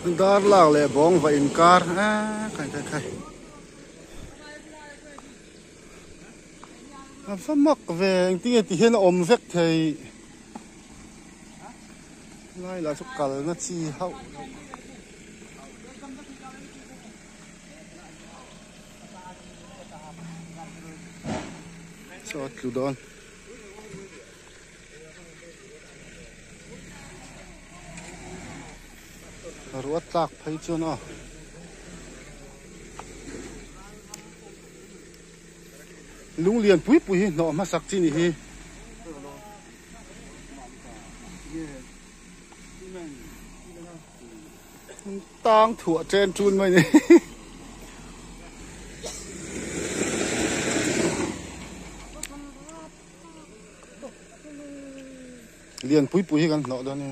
dar lao le bong và in car khai phát mắc về anh tiếng thì hiện ôm vết thầy ngay là chút cào nó chi hậu cho cứu đòn ruột tạc thấy chưa nào lung liền pui nọ mà sắc chi nhỉ tang thua trên chun mày này liền puiกันnọ đó nè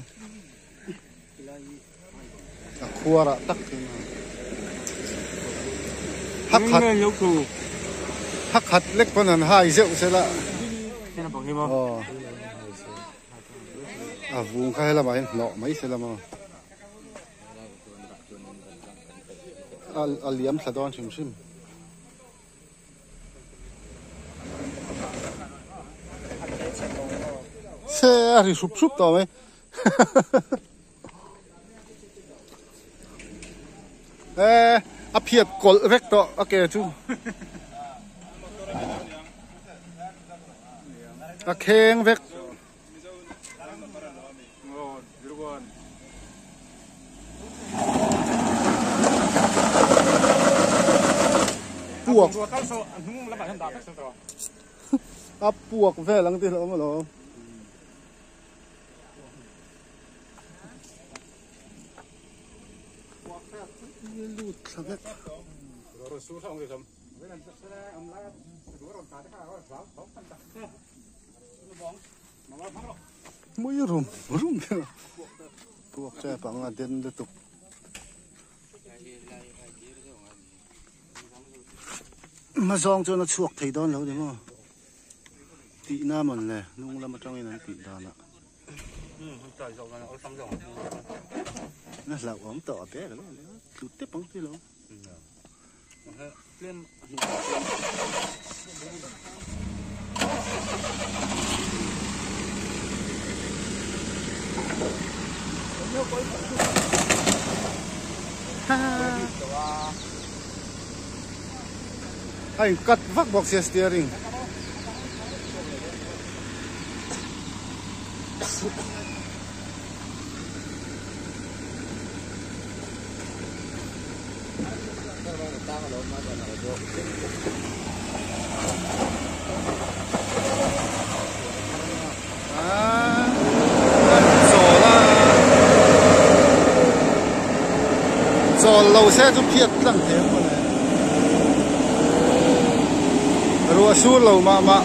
khua ra tắc hắc hạt lếch con hàn hai rượu sẽ là vùng khai là mày nọ mấy sẽ là mà liếm sẽ đón chim chim xe thì sụp tao mấy phiệt cột vét to kìa chú khen vét buộc buộc về lăng tiền lắm mà nó lụt sao đấy mũi rùm buộc xe bằng là tiền liên tục mà giong cho nó chuộc thấy đón lâu đúng không tị na mình này nung làm ở trong này nó tị đòn ạ nó là ống tỏ té rồi lụt tiếp bóng thế luôn anh cắt vác box steering lâu xe giúp thiệt lắm thế mà này rồi xuống lâu mà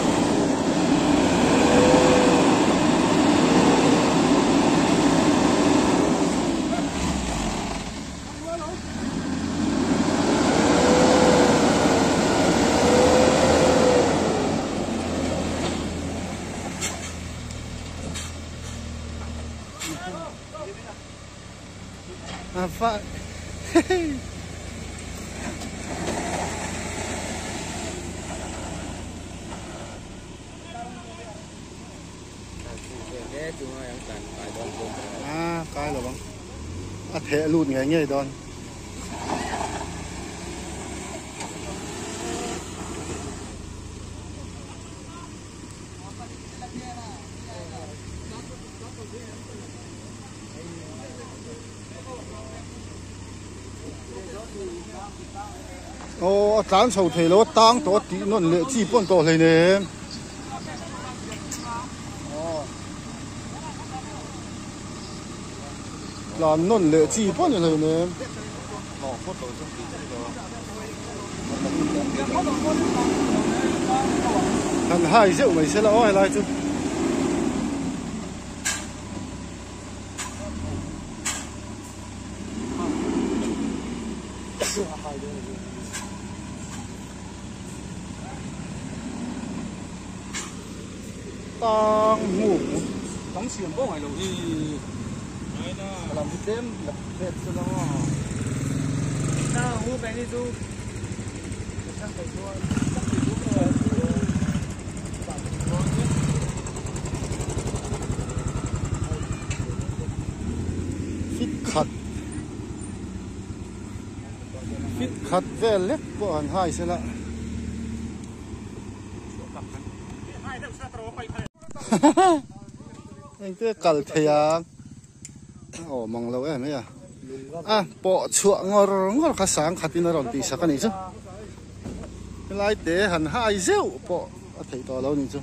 phải cái là băng thế lụt ngay đòn tán sầu thầy nó tăng to tí nó lệ chi bọn to này nè làm nó lệ chi bọn này nè thằng hai rượu mày sẽ là ai lại chứ tăng ngủ đóng xiềng có ngoài đầu thì làm đêm lập đẹp cho nó nào mua cái đi du sang phải mua fit khát về lép của anh hai sẽ là anh cứ cẩn thận ồ mong lâu em ấy à bộ chuộng ngor khá sáng khát tin nó tí sắc cái này chứ lại để hẳn hai rượu bộ thấy to lâu này chứ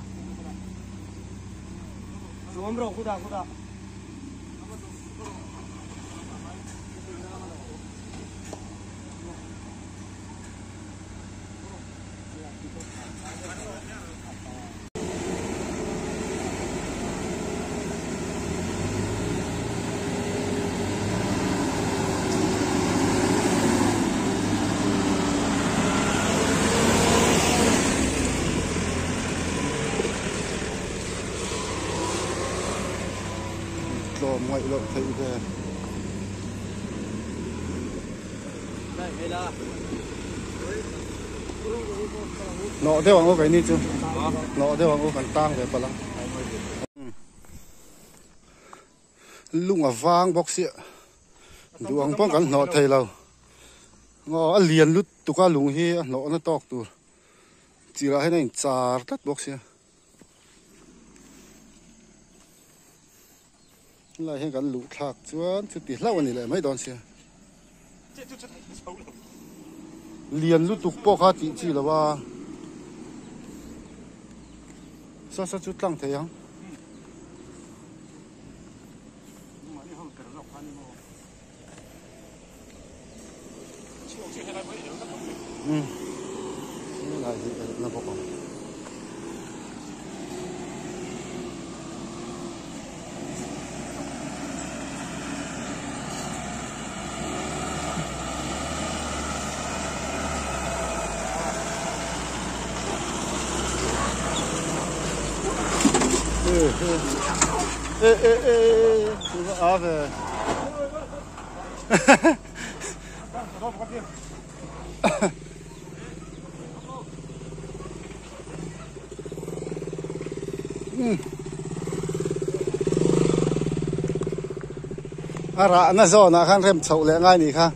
lo ngoại lộ thấy về nọ theo bằng cái này chứ nọ theo bằng cái tang về phải không lung à vang bóc xịa đủ ang phong cảnh nọ thấy lâu ngõ liền lút tụ cá lung hi nọ nó tóc tụ chỉ là cái này chả tất bóc xịa lại hiện cảnh lũ thạc chuan chút tí lâu này lại mấy đòn xe liền lút tục bóc hạt chỉ là ba sao chút lăng thấy không lại nó bóc à về à ra nó gió nó khăn rem sầu lẹ ngay nè kha